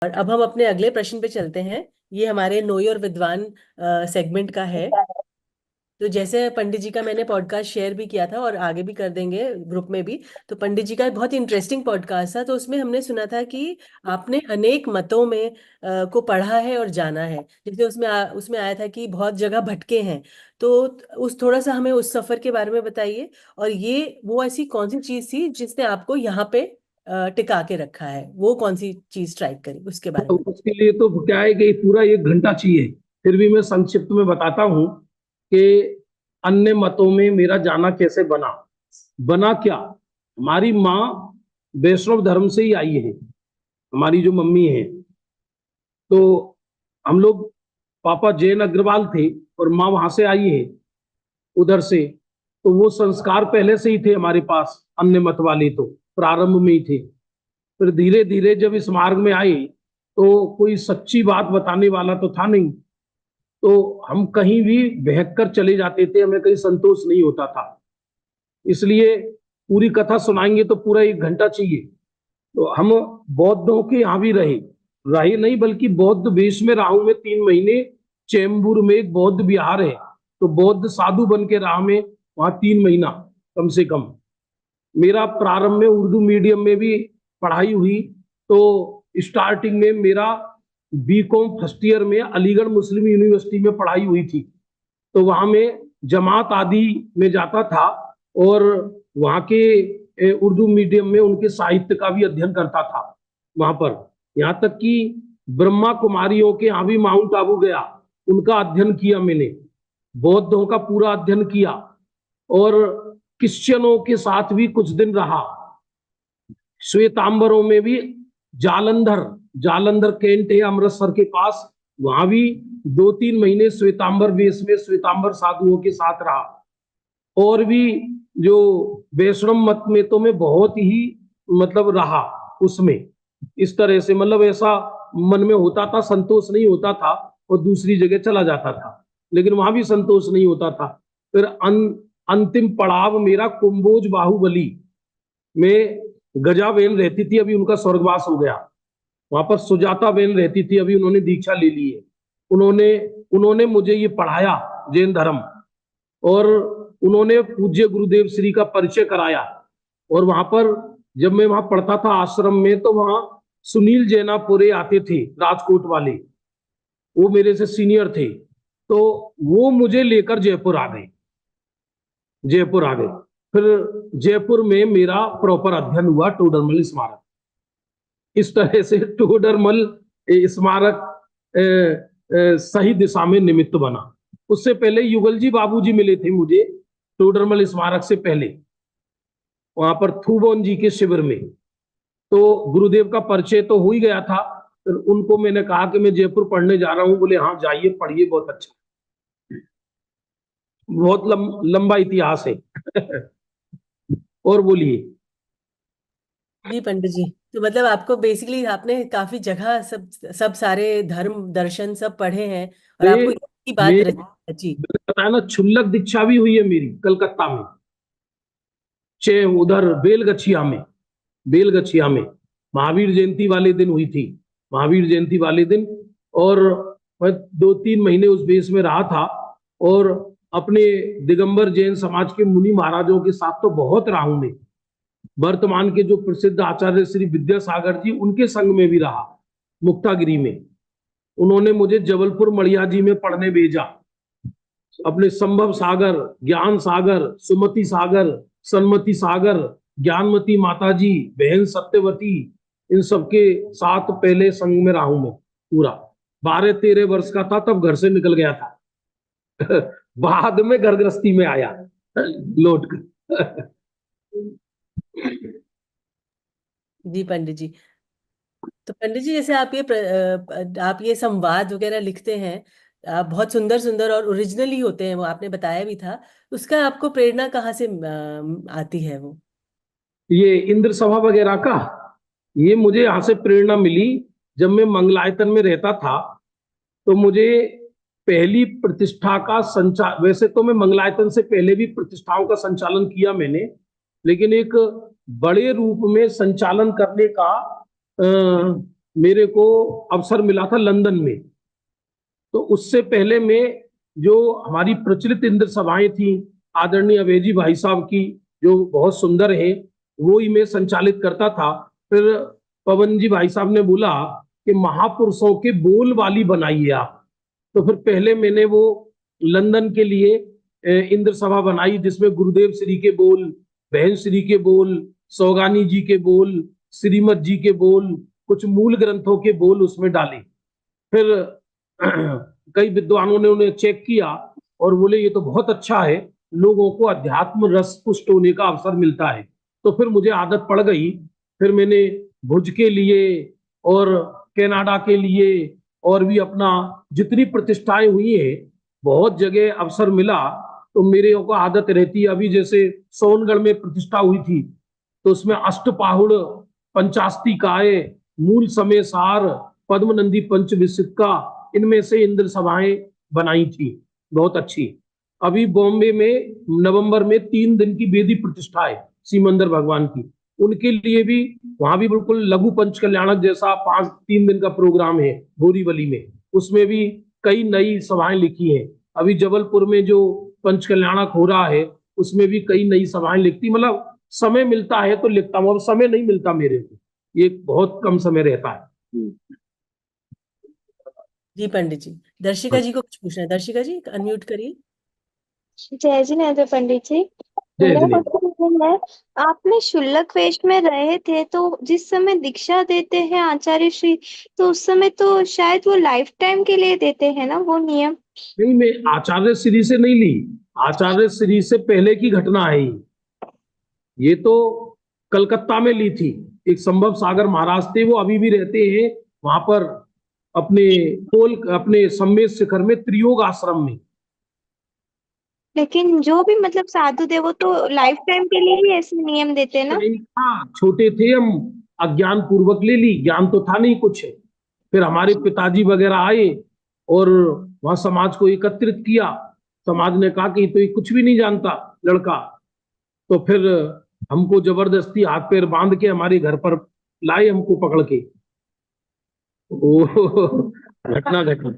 और अब हम अपने अगले प्रश्न पे चलते हैं। ये हमारे नो योर विद्वान सेगमेंट का है। तो जैसे पंडित जी का मैंने पॉडकास्ट शेयर भी किया था और आगे भी कर देंगे ग्रुप में भी। तो पंडित जी का एक बहुत इंटरेस्टिंग पॉडकास्ट था, तो उसमें हमने सुना था कि आपने अनेक मतों में को पढ़ा है और जाना है। जैसे उसमें आया था कि बहुत जगह भटके हैं। तो उस थोड़ा सा हमें उस सफर के बारे में बताइए। और ये वो ऐसी कौन सी चीज थी जिसने आपको यहाँ पे टिका के रखा है, वो कौन सी चीज ट्राई करी उसके बारे तो में। उसके लिए तो क्या है कि पूरा 1 घंटा चाहिए। फिर भी मैं संक्षिप्त में बताता हूँ कि अन्य मतों में मेरा जाना कैसे बना। बना क्या, हमारी माँ वैष्णव धर्म से ही आई है। हमारी जो मम्मी है, तो हम लोग, पापा जैन अग्रवाल थे और माँ वहां से आई है, उधर से। तो वो संस्कार पहले से ही थे हमारे पास, अन्य मत वाले तो प्रारंभ में ही थे। फिर धीरे धीरे जब इस मार्ग में आए, तो कोई सच्ची बात बताने वाला तो था नहीं। तो हम कहीं भी बहक कर चले जाते थे, हमें कहीं संतोष नहीं होता था। इसलिए पूरी कथा सुनाएंगे तो पूरा 1 घंटा चाहिए। तो हम बौद्धों के यहाँ भी रहे, रहे नहीं बल्कि बौद्ध वेश में रहा हूं मैं 3 महीने। चैम्बूर में एक बौद्ध विहार है, तो बौद्ध साधु बन के रहा मैं वहां 3 महीना कम से कम। मेरा प्रारंभ में उर्दू मीडियम में भी पढ़ाई हुई। तो स्टार्टिंग में मेरा बीकॉम फर्स्ट ईयर में अलीगढ़ मुस्लिम यूनिवर्सिटी में पढ़ाई हुई थी। तो वहां में जमात आदि में जाता था, और वहां के उर्दू मीडियम में उनके साहित्य का भी अध्ययन करता था वहां पर। यहाँ तक कि ब्रह्मा कुमारियों के यहाँ भी माउंट आबू गया, उनका अध्ययन किया मैंने। बौद्धों का पूरा अध्ययन किया, और क्रिश्चियनों के साथ भी कुछ दिन रहा। श्वेतांबरों में भी, जालंधर, जालंधर कैंट है अमृतसर के पास, वहां भी 2-3 महीने श्वेतांबर वेश में श्वेतांबर साधुओं के साथ रहा। और भी जो वैष्णव मत में तो मैं बहुत ही मतलब रहा उसमें। इस तरह से मतलब ऐसा मन में होता था, संतोष नहीं होता था, और दूसरी जगह चला जाता था, लेकिन वहां भी संतोष नहीं होता था। फिर अंतिम पड़ाव मेरा कुंभोज बाहुबली में गजा बहन रहती थी, अभी उनका स्वर्गवास हो गया। वहां पर सुजाता बहन रहती थी, अभी उन्होंने दीक्षा ले ली है। उन्होंने उन्होंने मुझे ये पढ़ाया जैन धर्म, और उन्होंने पूज्य गुरुदेव श्री का परिचय कराया। और वहां पर जब मैं वहां पढ़ता था आश्रम में, तो वहां सुनील जैनापुरे आते थे, राजकोट वाले। वो मेरे से सीनियर थे, तो वो मुझे लेकर जयपुर आ गए। जयपुर आ गए। फिर जयपुर में मेरा प्रॉपर अध्ययन हुआ टोडरमल स्मारक। इस तरह से टोडरमल स्मारक सही दिशा में निमित्त बना। उससे पहले युगल जी बाबूजी मिले थे मुझे टोडरमल स्मारक से पहले, वहां पर थूबोन जी के शिविर में। तो गुरुदेव का परिचय तो हो ही गया था। फिर उनको मैंने कहा कि मैं जयपुर पढ़ने जा रहा हूँ, बोले हाँ जाइए पढ़िए, बहुत अच्छा। बहुत लंबा इतिहास है। और बोलिए। जी पंडित जी, तो मतलब आपको बेसिकली आपने काफी जगह सब सब सारे धर्म दर्शन सब पढ़े हैं और अरे, आपको एक ही बात मैं जी। बताया ना, क्षुल्लक दीक्षा भी हुई है मेरी कलकत्ता में, उधर बेलगछिया में। बेलगछिया में महावीर जयंती वाले दिन हुई थी, महावीर जयंती वाले दिन। और मैं 2-3 महीने उस बेस में रहा था। और अपने दिगंबर जैन समाज के मुनि महाराजों के साथ तो बहुत रहा हूं मैं। वर्तमान के जो प्रसिद्ध आचार्य श्री विद्यासागर जी, उनके संग में भी रहा मुक्तागिरी में। उन्होंने मुझे जबलपुर मड़िया जी में पढ़ने भेजा। अपने संभव सागर, ज्ञान सागर, सुमति सागर, सन्मति सागर, ज्ञानमती माता जी, बहन सत्यवती, इन सबके साथ पहले संग में रहा हूं मैं पूरा। 12-13 वर्ष का था तब घर से निकल गया था। बाद में घर गृहस्थी में आया लौट कर। जी पंडित जी, तो पंडित जी जैसे आप ये संवाद वगैरह लिखते हैं, आप बहुत सुंदर सुंदर और ओरिजिनली होते हैं, वो आपने बताया भी था। उसका आपको प्रेरणा कहाँ से आती है वो। ये इंद्र सभा वगैरह का, ये मुझे यहाँ से प्रेरणा मिली। जब मैं मंगलायतन में रहता था, तो मुझे पहली प्रतिष्ठा का संचालन, वैसे तो मैं मंगलायतन से पहले भी प्रतिष्ठाओं का संचालन किया मैंने, लेकिन एक बड़े रूप में संचालन करने का मेरे को अवसर मिला था लंदन में। तो उससे पहले में जो हमारी प्रचलित इंद्र सभाएं थी आदरणीय अवैजी भाई साहब की, जो बहुत सुंदर है, वो ही मैं संचालित करता था। फिर पवन जी भाई साहब ने बोला कि महापुरुषों के बोल वाली बनाइए आप। तो फिर पहले मैंने वो लंदन के लिए इंद्र सभा बनाई, जिसमें गुरुदेव श्री के बोल, बहन श्री के बोल, सौगानी जी के बोल, श्रीमद जी के बोल, कुछ मूल ग्रंथों के बोल उसमें डाले। फिर कई विद्वानों ने उन्हें चेक किया और बोले ये तो बहुत अच्छा है, लोगों को अध्यात्म रस पुष्ट होने का अवसर मिलता है। तो फिर मुझे आदत पड़ गई। फिर मैंने भुज के लिए और कनाडा के लिए और भी अपना जितनी प्रतिष्ठाएं हुई है, बहुत जगह अवसर मिला। तो मेरे को आदत रहती है, अभी जैसे सोनगढ़ में प्रतिष्ठा हुई थी, तो उसमें अष्टपाहुड़, पंचास्तिकाय, मूल समय सार, पद्मनंदी पंचविंशिका, इनमें से इंद्र सभाएं बनाई थी, बहुत अच्छी। अभी बॉम्बे में नवंबर में 3 दिन की वेदी प्रतिष्ठा है सीमंदर भगवान की, उनके लिए भी वहां भी बिल्कुल लघु पंच कल्याणक जैसा 3 दिन का प्रोग्राम है बोरीवली में। उसमें भी कई नई सभाएं लिखी हैं। अभी जबलपुर में जो पंच कल्याणक हो रहा है, उसमें भी कई नई सभाएं लिखती, मतलब समय मिलता है तो लिखता हूँ। अब समय नहीं मिलता मेरे को, ये बहुत कम समय रहता है। जी पंडित जी, दर्शिका जी को कुछ पूछना है। दर्शिका जी अनम्यूट करिए। जय जिनेन्द्र पंडित जी। जय मेरा जिनेन्द्र। क्वेश्चन है, आपने शुल्लक वेश में रहे थे, तो जिस समय दीक्षा देते हैं आचार्य श्री, तो उस समय तो शायद वो लाइफ टाइम के लिए देते हैं ना वो नियम? नहीं, मैं आचार्य श्री से नहीं ली, आचार्य श्री से पहले की घटना है ये तो कलकत्ता में ली थी। एक संभव सागर महाराज थे, वो अभी भी रहते हैं वहां पर, अपने कोल अपने सम्मेद शिखर में त्रियोग आश्रम में। लेकिन जो भी मतलब साधु थे वो तो लाइफ टाइम के लिए ही ऐसे नियम देते हैं ना? नहीं था, छोटे थे हम, अज्ञान पूर्वक ले ली, ज्ञान तो था नहीं कुछ। फिर हमारे पिताजी वगैरह आए और वहां समाज को एकत्रित किया। समाज ने कहा कि तो ये कुछ भी नहीं जानता लड़का। तो फिर हमको जबरदस्ती हाथ पैर बांध के हमारे घर पर लाए, हमको पकड़ के। ओ घटना घटना,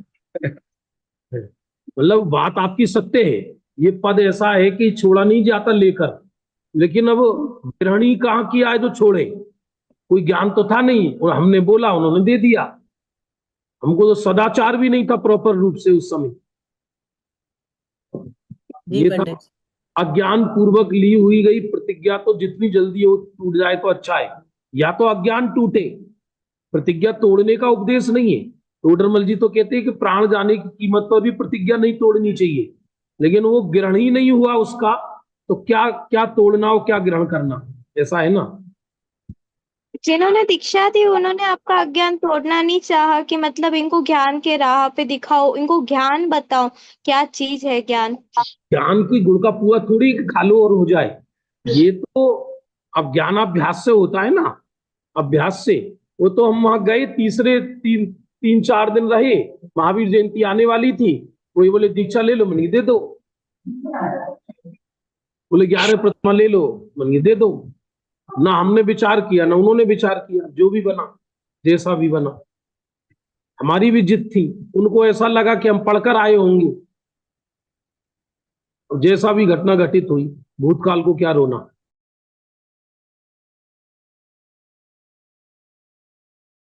मतलब बात आपकी सत्य है। ये पद ऐसा है कि छोड़ा नहीं जाता लेकर, लेकिन अब ग्रहणी कहाँ की आए जो छोड़े। कोई ज्ञान तो था नहीं और हमने बोला, उन्होंने दे दिया। हमको तो सदाचार भी नहीं था प्रॉपर रूप से उस समय। जी ये था पंडित। अज्ञान पूर्वक ली हुई गई प्रतिज्ञा, तो जितनी जल्दी हो टूट जाए तो अच्छा है। या तो अज्ञान टूटे, प्रतिज्ञा तोड़ने का उपदेश नहीं है। टोडरमल जी तो कहते हैं कि प्राण जाने की कीमत पर भी प्रतिज्ञा नहीं तोड़नी चाहिए, लेकिन वो ग्रहण ही नहीं हुआ उसका, तो क्या क्या तोड़ना और क्या ग्रहण करना, ऐसा है ना। जिन्होंने दीक्षा दी उन्होंने आपका अज्ञान तोड़ना नहीं चाहा कि मतलब इनको ज्ञान के राह पे दिखाओ, इनको ज्ञान बताओ क्या चीज है ज्ञान। ज्ञान की गुड़ का पुआ थोड़ी खा लो और हो जाए। ये तो अब ज्ञानाभ्यास से होता है ना, अभ्यास से। वो तो हम वहां गए, तीसरे 3-4 दिन रहे, महावीर जयंती आने वाली थी, कोई बोले दीक्षा ले लो, मनी दे दो। बोले 11 प्रतिमा ले लो, मनी दे दो। ना हमने विचार किया ना उन्होंने विचार किया, जो भी बना, जैसा भी बना। हमारी भी जिद थी, उनको ऐसा लगा कि हम पढ़कर आए होंगे। जैसा भी घटना घटित हुई, भूतकाल को क्या रोना।